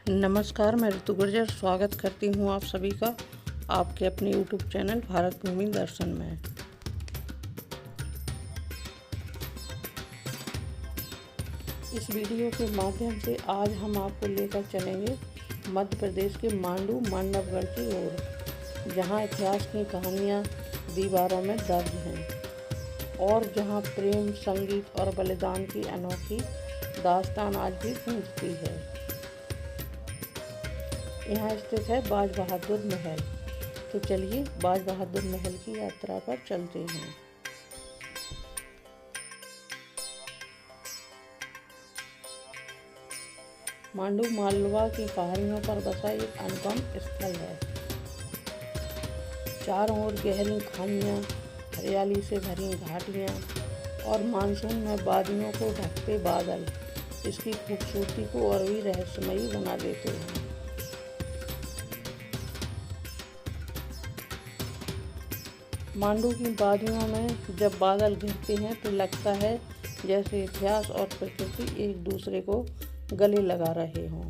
नमस्कार, मैं ऋतु गुर्जर स्वागत करती हूँ आप सभी का आपके अपने यूट्यूब चैनल भारत भूमि दर्शन में। इस वीडियो के माध्यम से आज हम आपको लेकर चलेंगे मध्य प्रदेश के मांडू मांडवगढ़ की ओर, जहाँ इतिहास की कहानियाँ दीवारों में दर्ज हैं और जहाँ प्रेम, संगीत और बलिदान की अनोखी दास्तान आज भी गूंजती है। यहाँ स्थित है बाज बहादुर महल। तो चलिए बाज बहादुर महल की यात्रा पर चलते हैं। मांडू मालवा की पहाड़ियों पर बसा एक अनुपम स्थल है। चारों ओर गहरी खानियाँ, हरियाली से भरी घाटियाँ और मानसून में वादियों को ढकते बादल इसकी खूबसूरती को और भी रहस्यमयी बना देते हैं। मांडू की वादियों में जब बादल घिरते हैं तो लगता है जैसे इतिहास और प्रकृति एक दूसरे को गले लगा रहे हों।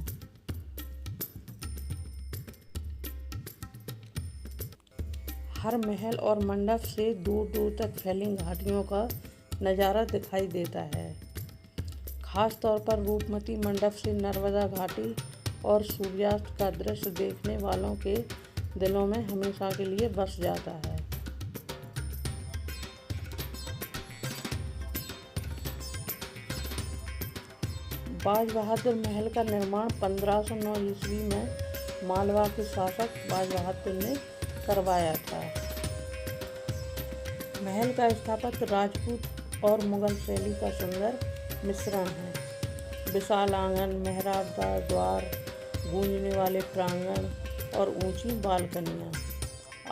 हर महल और मंडप से दूर दूर तक फैली घाटियों का नज़ारा दिखाई देता है। खास तौर पर रूपमती मंडप से नर्मदा घाटी और सूर्यास्त का दृश्य देखने वालों के दिलों में हमेशा के लिए बस जाता है। बाज बहादुर महल का निर्माण 1509 ईस्वी में मालवा के शासक बाज बहादुर ने करवाया था। महल का स्थापत्य राजपूत और मुगल शैली का सुंदर मिश्रण है। विशाल आंगन, मेहराबदार द्वार, गूंजने वाले प्रांगण और ऊंची बालकनियां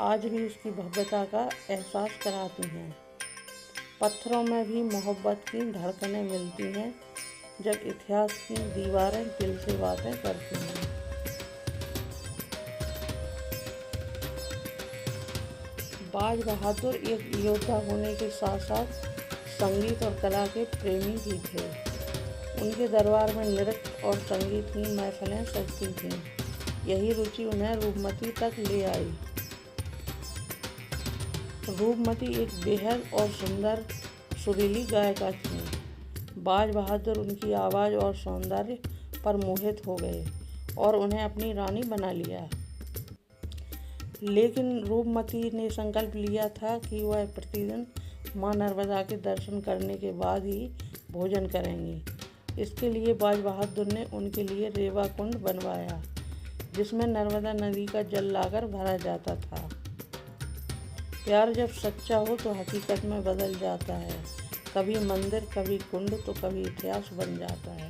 आज भी इसकी भव्यता का एहसास कराती हैं। पत्थरों में भी मोहब्बत की धड़कनें मिलती हैं जब इतिहास की दीवारें दिल से बातें करती हैं। बाज बहादुर एक योद्धा होने के साथ साथ संगीत और कला के प्रेमी भी थे। उनके दरबार में नृत्य और संगीत की महफिलें सजती थीं। यही रुचि उन्हें रूपमती तक ले आई। रूपमती एक बेहद और सुंदर सुरीली गायिका थी। बाज बहादुर उनकी आवाज़ और सौंदर्य पर मोहित हो गए और उन्हें अपनी रानी बना लिया। लेकिन रूपमती ने संकल्प लिया था कि वह प्रतिदिन मां नर्मदा के दर्शन करने के बाद ही भोजन करेंगी। इसके लिए बाज बहादुर ने उनके लिए रेवा कुंड बनवाया, जिसमें नर्मदा नदी का जल लाकर भरा जाता था। प्यार जब सच्चा हो तो हकीकत में बदल जाता है। कभी मंदिर, कभी कुंड तो कभी इतिहास बन जाता है।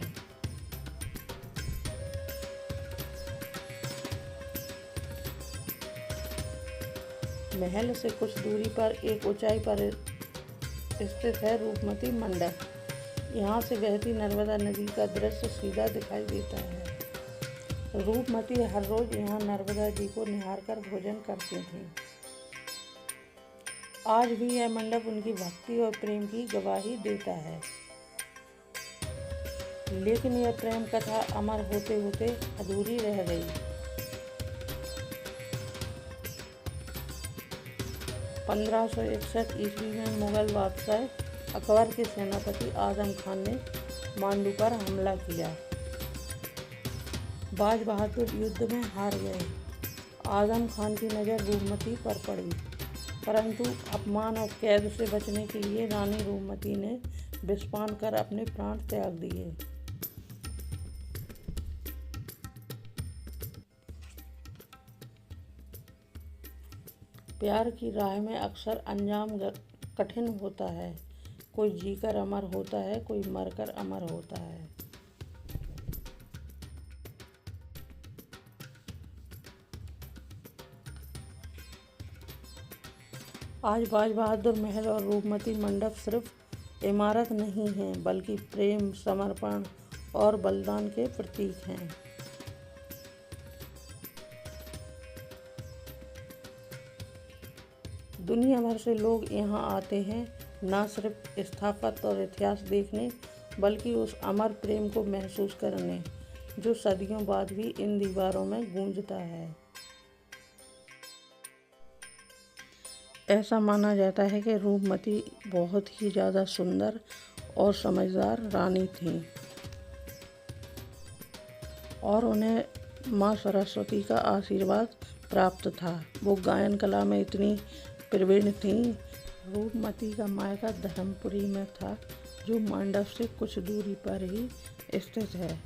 महल से कुछ दूरी पर एक ऊंचाई पर स्थित है रूपमती मंडप। यहाँ से बहती नर्मदा नदी का दृश्य सीधा दिखाई देता है। रूपमती हर रोज यहाँ नर्मदा जी को निहारकर भोजन करती थीं। आज भी यह मंडप उनकी भक्ति और प्रेम की गवाही देता है। लेकिन यह प्रेम कथा अमर होते होते अधूरी रह गई। 1561 ईस्वी में मुगल बादशाह अकबर के सेनापति आजम खान ने मांडू पर हमला किया। बाज बहादुर युद्ध में हार गए। आजम खान की नज़र रूपमती पर पड़ी, परंतु अपमान और कैद से बचने के लिए रानी रूपमती ने विषपान कर अपने प्राण त्याग दिए। प्यार की राह में अक्सर अंजाम कठिन होता है। कोई जीकर अमर होता है, कोई मरकर अमर होता है। आज बाज बहादुर महल और रूपमती मंडप सिर्फ इमारत नहीं हैं, बल्कि प्रेम, समर्पण और बलिदान के प्रतीक हैं। दुनिया भर से लोग यहाँ आते हैं, न सिर्फ स्थापत्य और इतिहास देखने, बल्कि उस अमर प्रेम को महसूस करने जो सदियों बाद भी इन दीवारों में गूंजता है। ऐसा माना जाता है कि रूपमती बहुत ही ज़्यादा सुंदर और समझदार रानी थीं और उन्हें माँ सरस्वती का आशीर्वाद प्राप्त था। वो गायन कला में इतनी प्रवीण थीं। रूपमती का मायका धर्मपुरी में था, जो मांडव से कुछ दूरी पर ही स्थित है।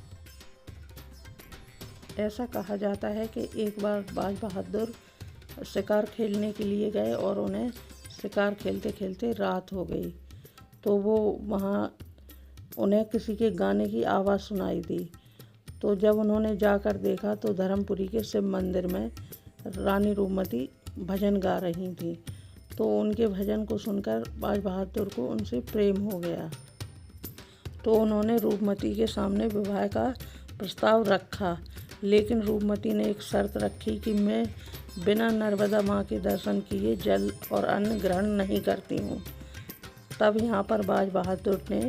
ऐसा कहा जाता है कि एक बार बाज बहादुर शिकार खेलने के लिए गए और उन्हें शिकार खेलते खेलते रात हो गई। तो वो वहाँ उन्हें किसी के गाने की आवाज़ सुनाई दी। तो जब उन्होंने जाकर देखा तो धर्मपुरी के शिव मंदिर में रानी रूपमती भजन गा रही थी। तो उनके भजन को सुनकर बाज बहादुर को उनसे प्रेम हो गया। तो उन्होंने रूपमती के सामने विवाह का प्रस्ताव रखा, लेकिन रूपमती ने एक शर्त रखी कि मैं बिना नर्मदा माँ के दर्शन किए जल और अन्न ग्रहण नहीं करती हूँ। तब यहाँ पर बाज बहादुर ने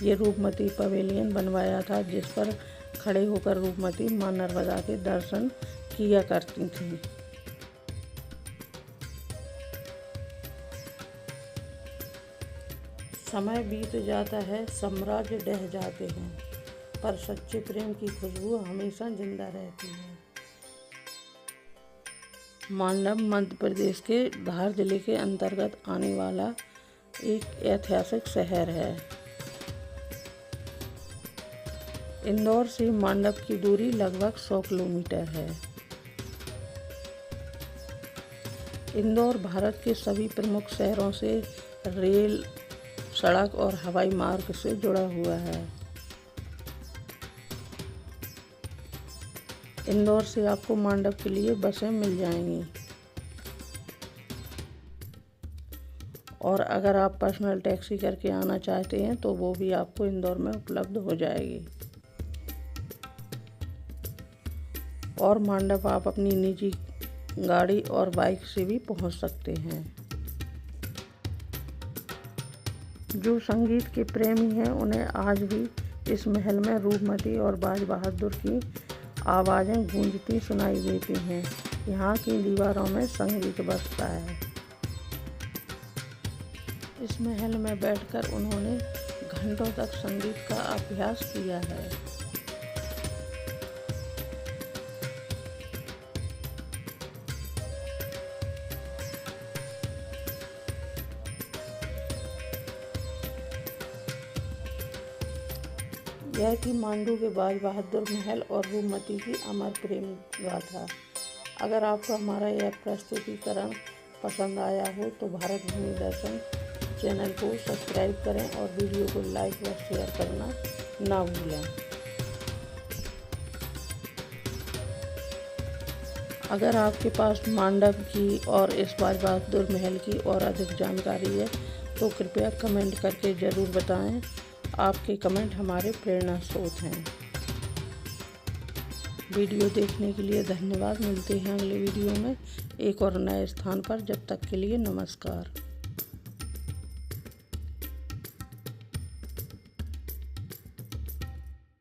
ये रूपमती पवेलियन बनवाया था, जिस पर खड़े होकर रूपमती माँ नर्मदा के दर्शन किया करती थीं। समय बीत जाता है, साम्राज्य ढह जाते हैं, पर सच्चे प्रेम की खुशबू हमेशा जिंदा रहती है। मांडव मध्य प्रदेश के धार जिले के अंतर्गत आने वाला एक ऐतिहासिक शहर है। इंदौर से मांडव की दूरी लगभग 100 किलोमीटर है। इंदौर भारत के सभी प्रमुख शहरों से रेल, सड़क और हवाई मार्ग से जुड़ा हुआ है। इंदौर से आपको मांडव के लिए बसें मिल जाएंगी और अगर आप पर्सनल टैक्सी करके आना चाहते हैं तो वो भी आपको इंदौर में उपलब्ध हो जाएगी। और मांडव आप अपनी निजी गाड़ी और बाइक से भी पहुंच सकते हैं। जो संगीत के प्रेमी हैं उन्हें आज भी इस महल में रूपमती और बाज बहादुर की आवाज़ें गूंजती सुनाई देती हैं। यहाँ की दीवारों में संगीत बजता है। इस महल में बैठकर उन्होंने घंटों तक संगीत का अभ्यास किया है। यह थी मांडू के बाज बहादुर महल और रूपमती की अमर प्रेम गाथा। अगर आपको हमारा यह प्रस्तुतिकरण पसंद आया हो तो भारत भूमि दर्शन चैनल को सब्सक्राइब करें और वीडियो को लाइक व शेयर करना ना भूलें। अगर आपके पास मांडव की और इस बाज बहादुर महल की और अधिक जानकारी है तो कृपया कमेंट करके ज़रूर बताएं। आपके कमेंट हमारे प्रेरणा स्रोत हैं। वीडियो देखने के लिए धन्यवाद। मिलते हैं अगले वीडियो में एक और नए स्थान पर। जब तक के लिए नमस्कार।